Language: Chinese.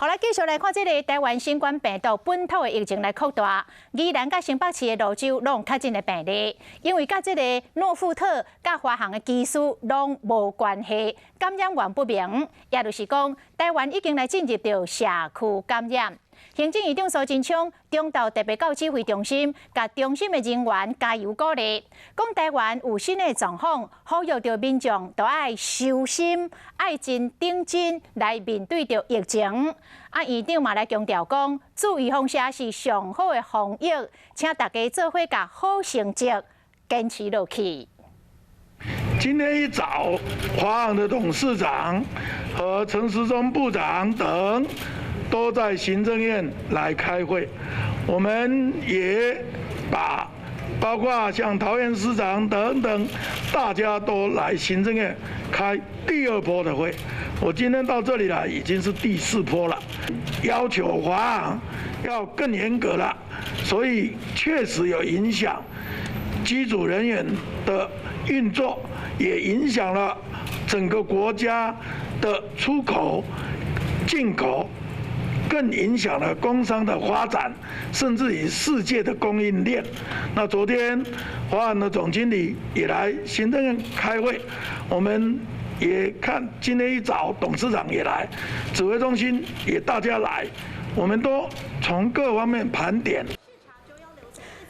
好来，继续来看这个台湾新冠病毒本土的疫情来扩大，宜兰甲新北市的泸州拢有较真的病例，因为甲这个诺富特甲华航的技术拢无关系，感染源不明，也就是讲，台湾已经来进入到社区感染。行政院长苏贞昌中昼特别到指挥中心，甲中心的人员加油鼓励，讲台湾有新的状况，呼吁着民众都爱收心，爱真顶真来面对着疫情。院长嘛来强调讲，注意防下是上好的防疫，请大家做伙甲好成绩坚持落去。今天一早，华航的董事长和陈时中部长等都在行政院来开会，我们也包括像桃园市长等等，大家都来行政院开第二波的会。我今天到这里来已经是第4波了，要求华航要更严格了，所以确实有影响机组人员的运作，也影响了整个国家的出口、进口。更影响了工商的发展，甚至于世界的供应链。那昨天华航的总经理也来行政院开会，我们也看今天一早董事长也来，指挥中心也大家来，我们都从各方面盘点。